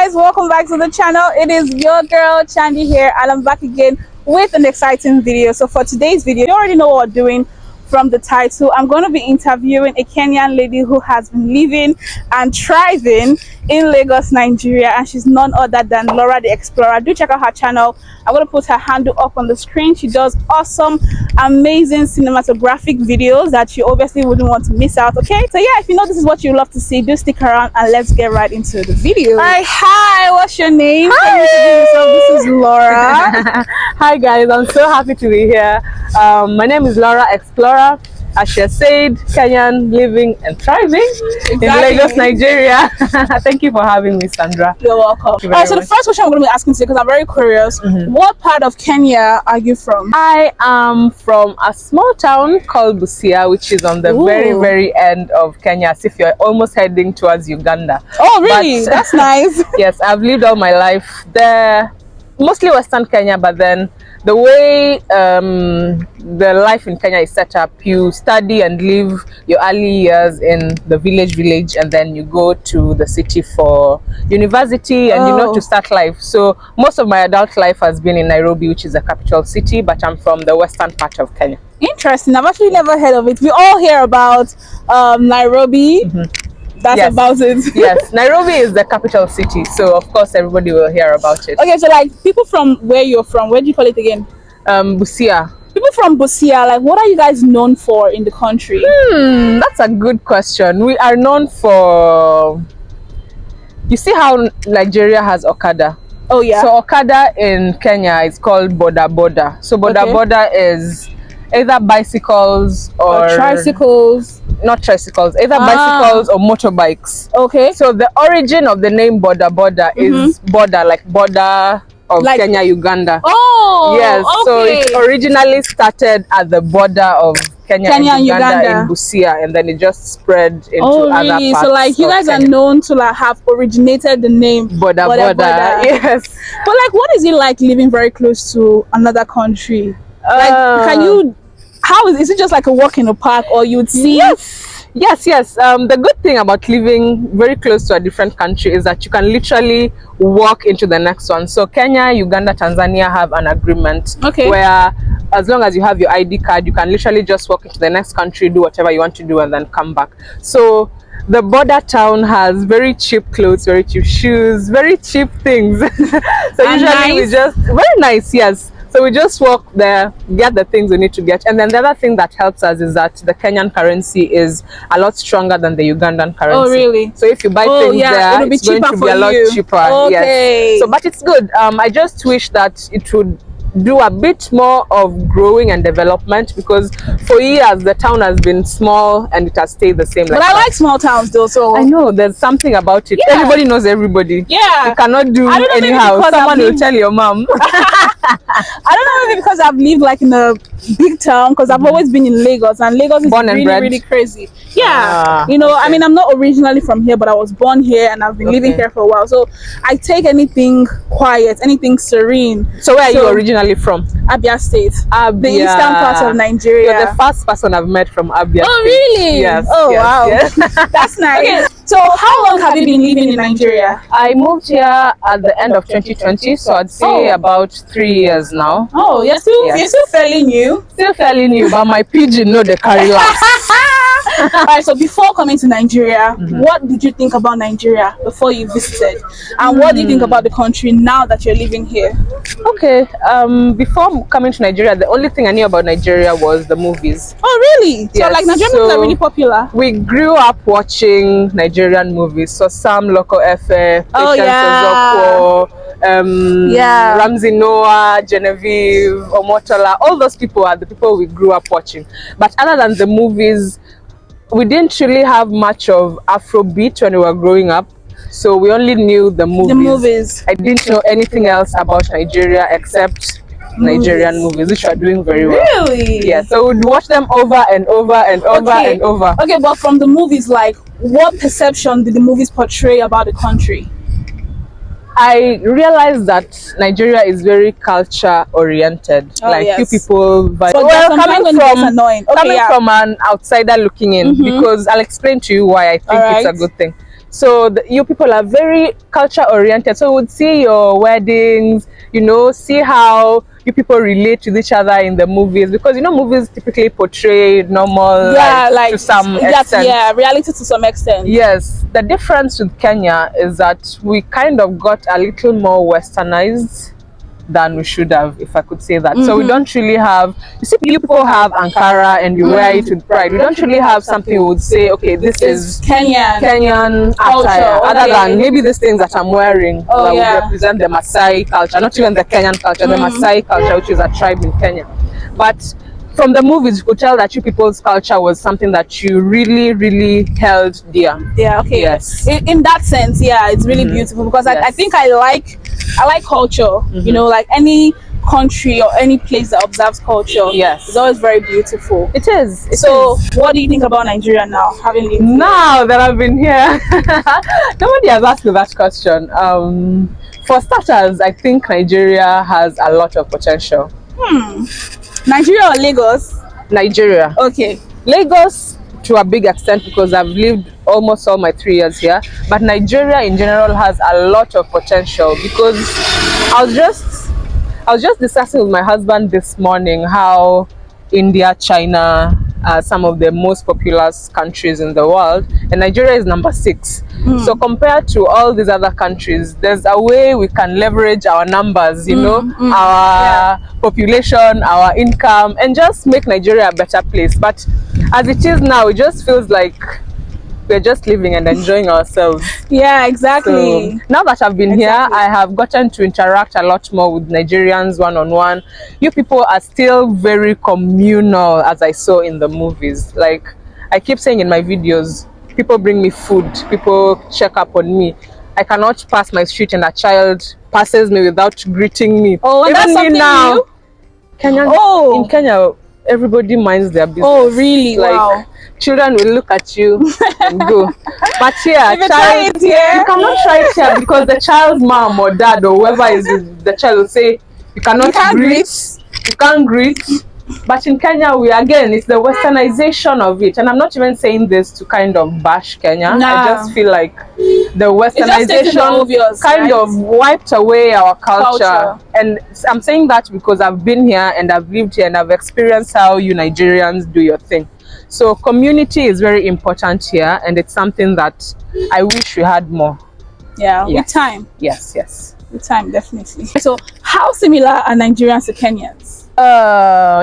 guys, welcome back to the channel. It is your girl Chandie here, and I'm back again with an exciting video. So for today's video, you already know what we're doing from the title. I'm going to be interviewing a Kenyan lady who has been living and thriving in Lagos, Nigeria, and she's none other than Laura the Explorer. Do check out her channel. I'm going to put her handle up on the screen. She does awesome, amazing cinematographic videos that you obviously wouldn't want to miss out. Okay, so yeah, if you know this is what you love to see, do stick around and let's get right into the video. Hi, what's your name? Hi. This is Laura. Hi guys, I'm so happy to be here. My name is Laura Explorer. As she said, Kenyan, living and thriving in Lagos, Nigeria. Thank you for having me, Sandra. You're welcome. All right, so the first question I'm going to be asking today, because I'm very curious, what part of Kenya are you from? I am from a small town called Busia, which is on the very end of Kenya, as if you're almost heading towards Uganda. Oh, really? But, that's nice. Yes, I've lived all my life there, mostly Western Kenya, but then the way the life in Kenya is set up, you study and live your early years in the village, and then you go to the city for university and to start life. So most of my adult life has been in Nairobi, which is the capital city, but I'm from the western part of Kenya. Interesting. I've actually never heard of it. We all hear about Nairobi. That's about it. Yes, Nairobi is the capital city, so of course everybody will hear about it. Okay, so like people from where you're from, where do you call it again? Busia. People from Busia, like what are you guys known for in the country? That's a good question. We are known for, you see how Nigeria has Okada? Oh yeah. So Okada in Kenya is called boda boda. So boda boda is either bicycles or tricycles. Not tricycles, either bicycles or motorbikes. Okay. So the origin of the name boda boda is border, like border of Kenya, Uganda. Oh, yes. Okay. So it originally started at the border of Kenya and Uganda in Busia, and then it just spread into other parts. So like you guys are known to like have originated the name boda boda. Yes. But like, what is it like living very close to another country? Like, can you? How is it just like a walk in the park, or you'd see? Yes. The good thing about living very close to a different country is that you can literally walk into the next one. So Kenya, Uganda, Tanzania have an agreement where as long as you have your ID card, you can literally just walk into the next country, do whatever you want to do, and then come back. So the border town has very cheap clothes, very cheap shoes, very cheap things. So usually we just very nice, yes. So we just walk there, get the things we need to get. And then the other thing that helps us is that the Kenyan currency is a lot stronger than the Ugandan currency. Oh, really? So if you buy things there, it's going to be a lot cheaper. Okay. Yes. So, but it's good. I just wish that it would do a bit more of growing and development, because for years the town has been small and it has stayed the same. But I like small towns though, so I know there's something about it. Everybody knows everybody. You cannot do anyhow. Someone will tell your mom. I don't know, maybe because I've lived like in a big town, because I've always been in Lagos, and Lagos is really crazy. I mean, I'm not originally from here, but I was born here and I've been living here for a while, so I take anything quiet, anything serene. So where are you originally from? Abia State. Abia. The eastern part of Nigeria. You're the first person I've met from Abia State. Really? Yes. Oh, wow. Yes. That's nice. Okay. So how long have you been living in Nigeria? I moved here at the end of 2020, so I'd say about 3 years now. Oh, you're still fairly new. Still fairly new, but my pidgin know the carry last. Alright, so before coming to Nigeria, what did you think about Nigeria before you visited? And what do you think about the country now that you're living here? Okay, before coming to Nigeria, the only thing I knew about Nigeria was the movies. Oh, really? Yes. So like Nigerian movies are really popular? We grew up watching Nigerian movies. So Sam Loco Efe, Patience Ozokwo, Ramsey Noah, Genevieve, Omotola, all those people are the people we grew up watching. But other than the movies, we didn't really have much of Afrobeat when we were growing up, so we only knew the movies. I didn't know anything else about Nigeria except Nigerian movies, which are doing very well. Really? Yeah, so we'd watch them over and over and over and over. Okay, but from the movies, like, what perception did the movies portray about the country? I realized that Nigeria is very culture oriented. Few people coming from an outsider looking in, because I'll explain to you why I think it's a good thing. So you people are very culture oriented. So we would see your weddings, you know, see how you people relate with each other in the movies, because you know movies typically portray normal life like to some extent. yeah, reality to some extent. Yes, the difference with Kenya is that we kind of got a little more westernized than we should have, if I could say that. So we don't really have, you see, you people have Ankara and you wear it with pride. We don't really have something we would say, okay, this is Kenyan attire, other than maybe these things that I'm wearing that would represent the Maasai culture, not even the Kenyan culture, the Maasai culture, which is a tribe in Kenya. But from the movies, you could tell that you people's culture was something that you really, really held dear. Yeah, okay. Yes. In that sense, yeah, it's really beautiful, because I think I like culture. You know, like any country or any place that observes culture. Yes. It's always very beautiful. It is. What do you think about Nigeria now, having lived here? Now that I've been here, nobody has asked me that question. For starters, I think Nigeria has a lot of potential. Nigeria or Lagos? Nigeria. Okay. Lagos to a big extent, because I've lived almost all my 3 years here. But Nigeria in general has a lot of potential, because I was just discussing with my husband this morning how India, China are some of the most populous countries in the world, and Nigeria is number 6. So compared to all these other countries, there's a way we can leverage our numbers, you know, our population, our income, and just make Nigeria a better place. But as it is now, it just feels like we're just living and enjoying ourselves. Yeah, exactly. So now that I've been here, I have gotten to interact a lot more with Nigerians one-on-one. You people are still very communal, as I saw in the movies. Like I keep saying in my videos, people bring me food, people check up on me. I cannot pass my street and a child passes me without greeting me. Oh, and that's something now, new? Kenyan, in Kenya, everybody minds their business. Oh, really? Like, wow. Children will look at you and go. But here, you cannot try it here, because the child's mom or dad or whoever is with the child will say, you can't greet. You can't greet. But in Kenya, it's the westernization of it. And I'm not even saying this to kind of bash Kenya. I just feel like the westernization kind of wiped away our culture. And I'm saying that because I've been here and I've lived here and I've experienced how you Nigerians do your thing. So community is very important here, and it's something that I wish we had more. Yeah, with time. Yes, yes. With time, definitely. So how similar are Nigerians to Kenyans?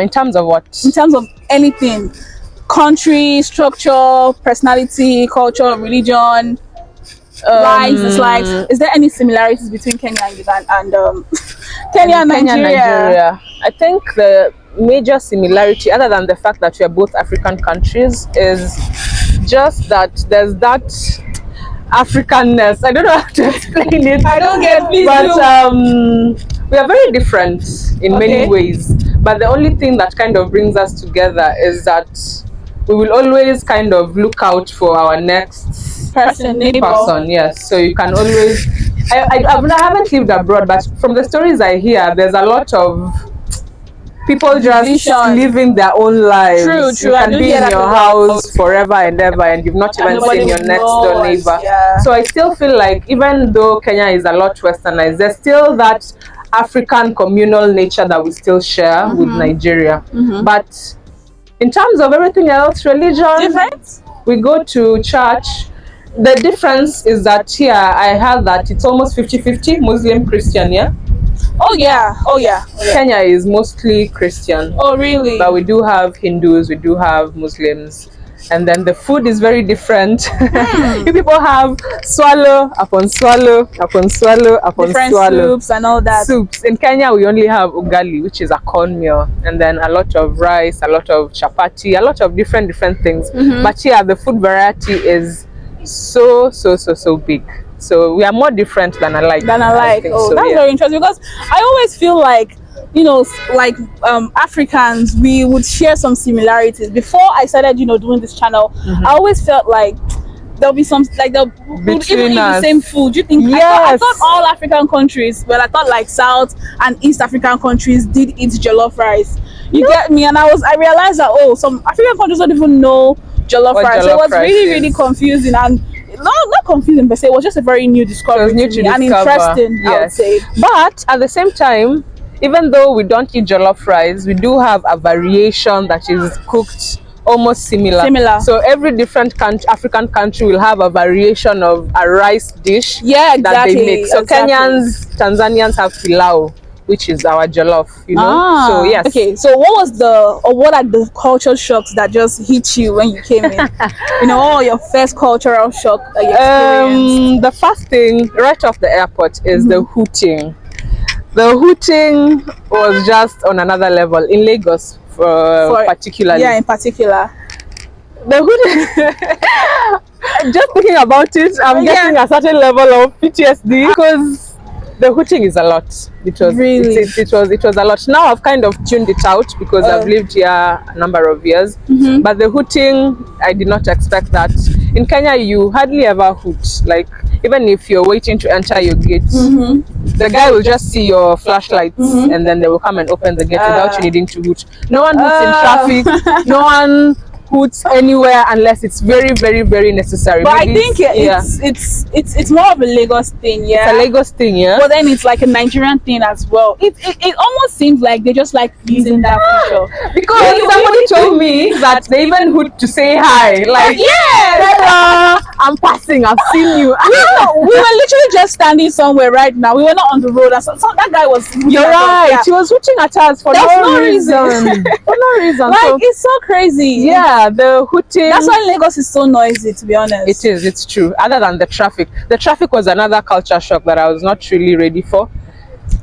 In terms of what? In terms of anything. Country, structure, personality, culture, religion, likes, dislikes. Is there any similarities between Kenya and Uganda and Kenya and Nigeria? I think the major similarity, other than the fact that we are both African countries, is just that there's that Africanness. I don't know how to explain it. I don't get it. But we are very different in many ways. But the only thing that kind of brings us together is that we will always kind of look out for our next person. Yes. So you can always. I haven't lived abroad, but from the stories I hear, there's a lot of people just living their own lives. True. You can be in your house forever and ever, and you've not even seen your next door neighbor. So I still feel like even though Kenya is a lot westernized, there's still that African communal nature that we still share with Nigeria. But in terms of everything else, religion, we go to church. The difference is that here I have that it's almost 50-50 Muslim Christian, yeah? Oh yeah. Kenya is mostly Christian. Oh really? But we do have Hindus, we do have Muslims. And then the food is very different. You people have swallow upon swallow upon swallow upon different swallow. Soups and all that. Soups. In Kenya, we only have ugali, which is a corn meal, and then a lot of rice, a lot of chapati, a lot of different things. But here, the food variety is so big. So we are more different than alike. That's very interesting, because I always feel like, you know, like Africans, we would share some similarities. Before I started, you know, doing this channel, I always felt like there'll be some, like they'll even eat the same food. You think? I thought all African countries, well, I thought like South and East African countries did eat jollof rice. You get me? And I realized that some African countries don't even know jollof rice. So it was really confusing, and not confusing, but say it was just a very new discovery new to to me, and discover. interesting. I would say. But at the same time, even though we don't eat jollof rice, we do have a variation that is cooked almost similar. So every different African country will have a variation of a rice dish that they make. So Kenyans, Tanzanians have pilau, which is our jollof, you know. So yes. Okay, so what are the culture shocks that just hit you when you came in? You know, what your first cultural shock that you experienced? The first thing right off the airport is the hooting. The hooting was just on another level in Lagos, particularly. Yeah, in particular. The hooting. Just thinking about it, I'm getting a certain level of PTSD because the hooting is a lot. It was really. It was a lot. Now I've kind of tuned it out because I've lived here a number of years. But the hooting, I did not expect that. In Kenya, you hardly ever hoot. Like, even if you're waiting to enter your gate, the guy will just see your flashlights and then they will come and open the gate without you needing to hoot. No one hoots in traffic. No one hoots anywhere unless it's very, very, very necessary. But maybe I think it's more of a Lagos thing. Yeah, it's a Lagos thing. Yeah, but then it's like a Nigerian thing as well. It almost seems like they just like using that feature because somebody told me that they even hoot to say hi. Like, yeah, I'm passing. I've seen you. We were literally just standing somewhere right now. We were not on the road. And so that guy was. You're right. He was hooting at us for no reason. For no reason. Like, it's so crazy. Yeah. The hooting. That's why Lagos is so noisy, to be honest. It is, it's true. Other than the traffic. The traffic was another culture shock that I was not really ready for.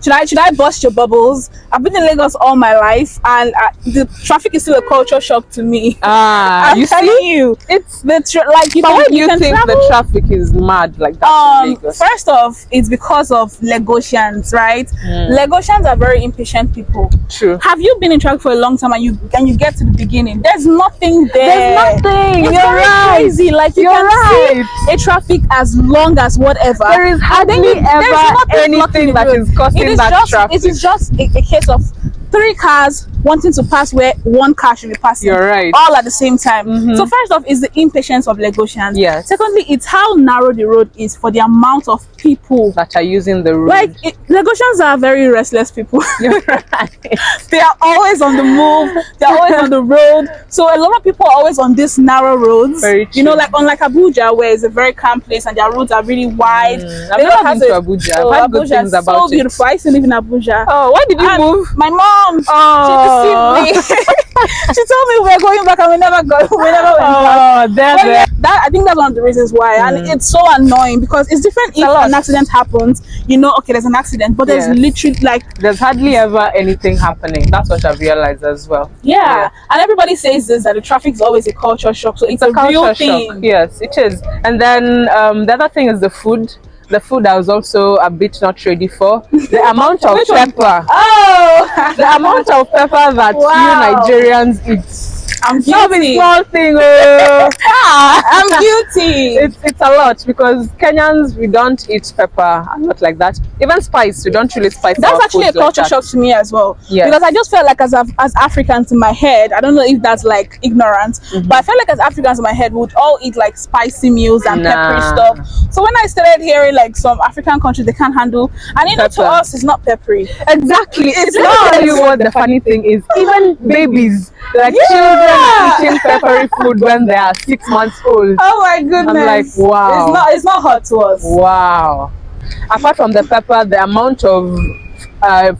Should I bust your bubbles? I've been in Lagos all my life, and the traffic is still a culture shock to me. I'm telling you, it's the like. Why do you think the traffic is mad like that in Lagos? First off, it's because of Lagosians, right? Lagosians are very impatient people. True. Have you been in traffic for a long time and you get to the beginning? There's nothing there. There's nothing. It's crazy. Like, you can see a traffic as long as whatever. There is hardly ever anything that is causing that traffic. It is just a case of 3 cars wanting to pass where 1 car should be passing. You're right. All at the same time. So first off is the impatience of Lagosians. Yes. Secondly, it's how narrow the road is for the amount of people that are using the road. Like, Lagosians are very restless people. You're right. They are always on the move. They are always on the road. So a lot of people are always on these narrow roads. Very true. You know, like unlike Abuja, where it's a very calm place and their roads are really wide. I've never been to Abuja. I've heard good things about it. So beautiful. I used to live in Abuja. Oh, why did you move? My mom. She deceived me. She told me we're going back and we never went back. I think that's one of the reasons why. And it's so annoying because it's different if an accident happens, you know, okay, there's an accident, but there's literally like there's hardly ever anything happening. That's what I've realized as well. Yeah. And everybody says this, that the traffic is always a culture shock. So it's a real thing. Shock. Yes, it is. And then the other thing is the food. The food I was also a bit not ready for. The amount of pepper. Oh! The amount of pepper that you Nigerians eat. I'm guilty. Small thing. I'm guilty. It's a lot because Kenyans, we don't eat pepper a lot like that. Even spice, we don't really spice. That's actually a culture shock to me as well. Yes. Because I just felt like as Africans in my head, I don't know if that's like ignorance, but I felt like as Africans in my head, we would all eat like spicy meals and peppery stuff. So when I started hearing like some African countries, they can't handle, and you know, to us, it's not peppery. Exactly. It's not really what the funny thing is. Even babies, like children, eating peppery food when they are 6 months old. Oh my goodness! I'm like, wow. It's not hot to us. Wow. Apart from the pepper, the amount of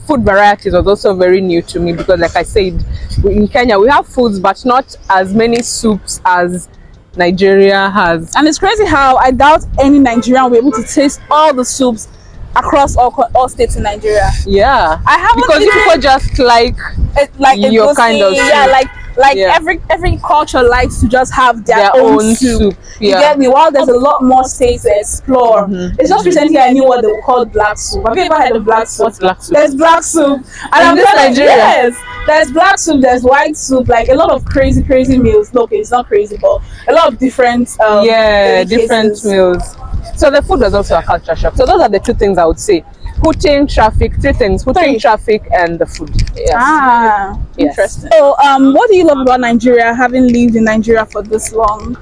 food varieties was also very new to me because, like I said, in Kenya we have foods, but not as many soups as Nigeria has. And it's crazy how I doubt any Nigerian will be able to taste all the soups across all states in Nigeria. Yeah, I haven't because people just like your kind of soup. Every culture likes to just have their own soup. You get me? While there's a lot more states to explore. It's just recently I knew what they call black soup. Have you ever heard of black soup? What's black soup? There's black soup. And I'm Nigeria. Yes, there's black soup, there's white soup, like a lot of crazy meals. No, okay, it's not crazy, but a lot of different different meals. So the food was also a culture shock. So those are the 2 things I would say. Hooting, traffic, 3 things. Hooting, traffic, and the food. Yes. Interesting. So what do you love about Nigeria, having lived in Nigeria for this long?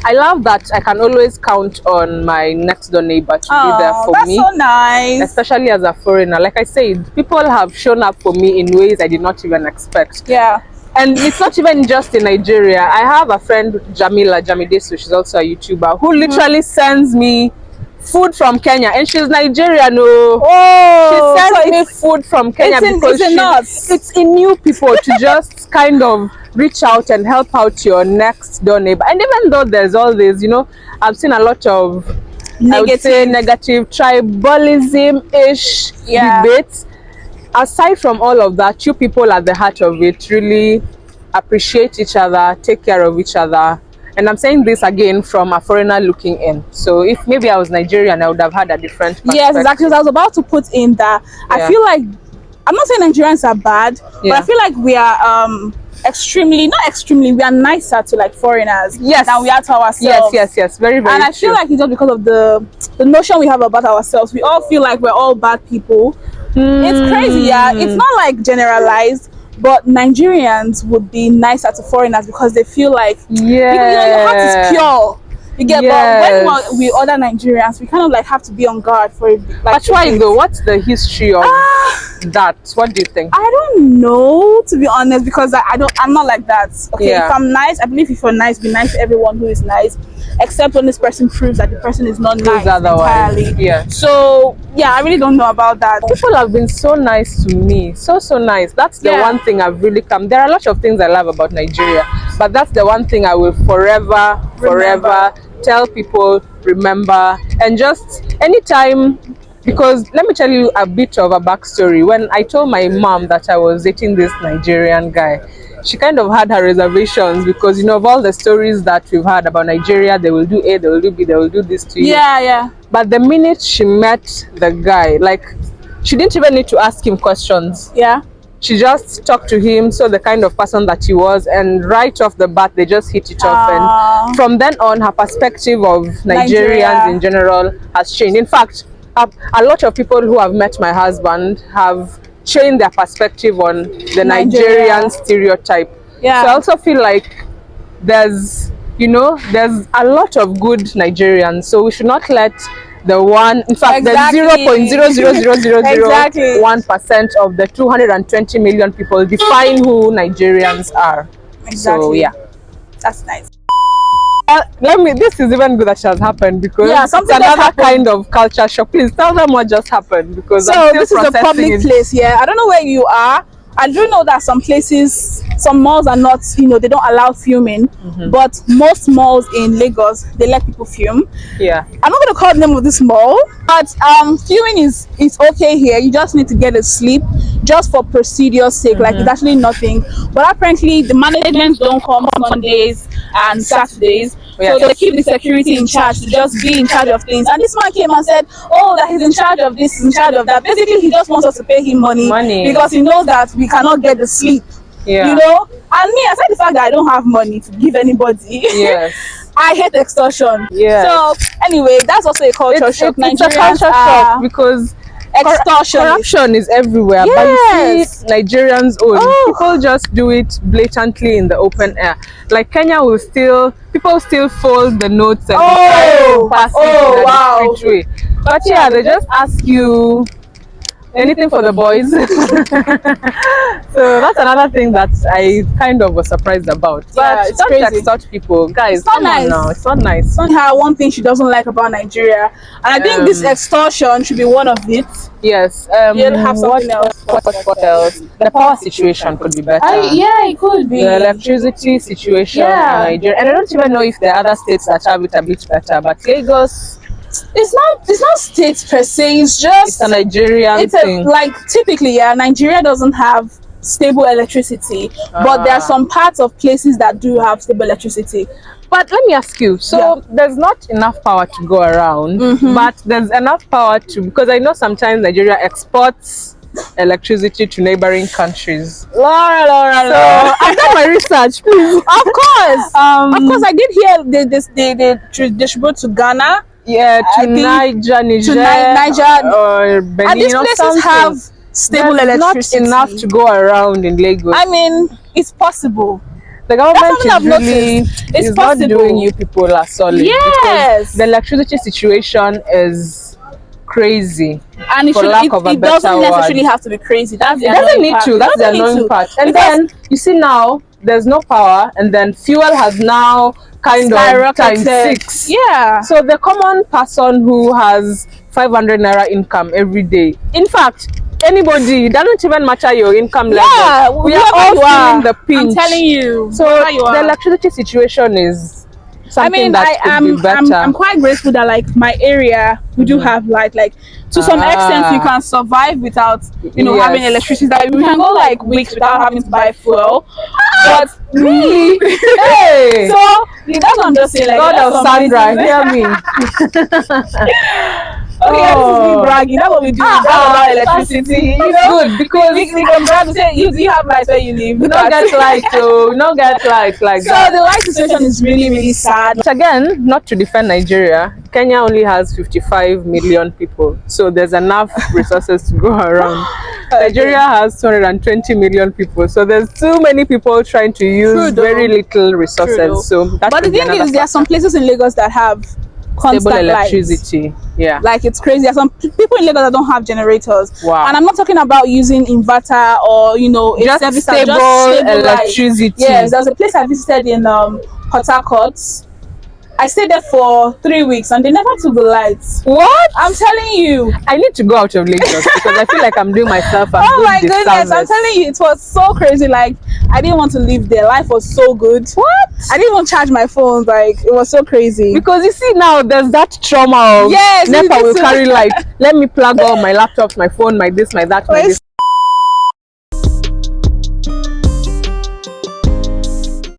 I love that I can always count on my next door neighbor to be there for me. That's so nice. Especially as a foreigner. Like I said, people have shown up for me in ways I did not even expect. Yeah. And it's not even just in Nigeria. I have a friend, Jamidesu, she's also a YouTuber, who literally sends me food from Kenya, and she's Nigerian. She sends me food from Kenya because it's in new people to just kind of reach out and help out your next door neighbor. And even though there's all this, you know, I've seen a lot of negative tribalism-ish debates. Aside from all of that, you people at the heart of it really appreciate each other, take care of each other. And I'm saying this again from a foreigner looking in. So if maybe I was Nigerian, I would have had a different perspective. Yes, exactly. I was about to put in that. I feel like, I'm not saying Nigerians are bad, but I feel like we are we are nicer to like foreigners than we are to ourselves. Yes, very, very And I feel like it's just because of the notion we have about ourselves. We all feel like we're all bad people. It's crazy, it's not like generalized, but Nigerians would be nicer to foreigners because they feel like your heart is pure. You get, but when we other Nigerians, we kind of like have to be on guard for it. Like, but why though? What's the history of that? What do you think? I don't know, to be honest, because I'm not like that. Okay, if I'm nice, I believe if you're nice, be nice to everyone who is nice, except when this person proves that the person is not nice entirely. So I really don't know about that. People have been so nice to me, so nice. That's the one thing I've really come. There are a lot of things I love about Nigeria, but that's the one thing I will forever tell people, remember. And just anytime, because let me tell you a bit of a backstory. When I told my mom that I was dating this Nigerian guy, she kind of had her reservations because, you know, of all the stories that we've had about Nigeria, they will do A, they will do B, they will do this to you. But the minute she met the guy, like, she didn't even need to ask him questions. She just talked to him, saw the kind of person that he was, and right off the bat, they just hit it off. And from then on, her perspective of Nigerians in general has changed. In fact, a lot of people who have met my husband have changed their perspective on the Nigerian stereotype. So I also feel like there's a lot of good Nigerians. So we should not let the one, in fact, the 0.00001% of the 220 million people define who Nigerians are. So that's nice. This is even good that she has happened because it's another kind of culture shock. Please tell them what just happened, because this is a public place. I don't know where you are. I do know that some places, some malls are not, they don't allow filming, but most malls in Lagos, they let people film. I'm not going to call the name of this mall, but filming is okay here. You just need to get a sleep just for procedure's sake. Like, it's actually nothing. But apparently the management don't come on Mondays and Saturdays, so they keep the security in charge to just be in charge of things. And this man came and said, that he's in charge of this, in charge of that. Basically, he just wants us to pay him money because he knows that we cannot get the sleep. And me, aside the fact that I don't have money to give anybody, I hate extortion. So anyway, that's also a culture shock. It's a culture shock because corruption is everywhere. But you see, Nigerians people just do it blatantly in the open air. Like Kenya people still fold the notes and pass it in a way. But they just ask you anything for the boys. So that's another thing that I kind of was surprised about. But it's crazy. Extort people, guys. It's not nice. Now. It's not nice. Somehow, one thing she doesn't like about Nigeria, and I think this extortion should be one of it. Yes. You'll have something else. What else? The power situation could be better. It could be. The electricity situation in Nigeria, and I don't even know if there are other states that have it a bit better. But Lagos, it's not states per se. It's a Nigerian thing. Like typically, Nigeria doesn't have stable electricity, but there are some parts of places that do have stable electricity. But let me ask you, so there's not enough power to go around, but there's enough power because I know sometimes Nigeria exports electricity to neighboring countries. Laura. So I've done my research, please. Of course, I did hear they distribute to Ghana. To Niger, or Benin, and these places have stable electricity. Not enough to go around in Lagos. I mean, it's possible. the government something I've is really noticed. It's is not possible. doing you people a solid. Yes. Because the electricity situation is crazy. And it, for lack of a it better doesn't necessarily word. have to be crazy. That's the It doesn't annoying need part. to. That's the It doesn't need annoying to. part. And Because then you see now there's no power, and then fuel has now kind of times 6. Yeah. So the common person who has 500 naira income every day, in fact, anybody, it doesn't even matter your income level. We are all feeling the pinch. I'm telling you. So the electricity situation is something that could be better. I'm quite grateful that like my area we do have light. Like to some extent we can survive without having electricity. Like we can go like weeks without having to buy fuel. But really, hey. So that's what I'm just saying. Like God of Sandra, hear me. Okay, this is me bragging. That's what we do. About electricity. Good because we can brag and say you have lights where you live. We don't get light, so we don't get light like that. So the light situation is really, really sad. But again, not to defend Nigeria, Kenya only has 55 million people, so there's enough resources to go around. Nigeria has 220 million people, so there's too many people trying to use very little resources. So that's but the thing is, there are some places in Lagos that have constant stable electricity lights. Yeah, like it's crazy. There are some people in Lagos that don't have generators. Wow. And I'm not talking about using inverter or just stable electricity. Lights. Yes, there's a place I visited in Port Harcourt. I stayed there for 3 weeks and they never took the lights. What? I'm telling you. I need to go out of Lagos because I feel like I'm doing myself a oh my disservice. goodness, I'm telling you, it was so crazy. Like I didn't want to live there. Life was so good. What? I didn't even charge my phone. Like it was so crazy. Because you see now there's that trauma of yes, NEPA will carry light. Let me plug all my laptops, my phone, my this, my that, my this.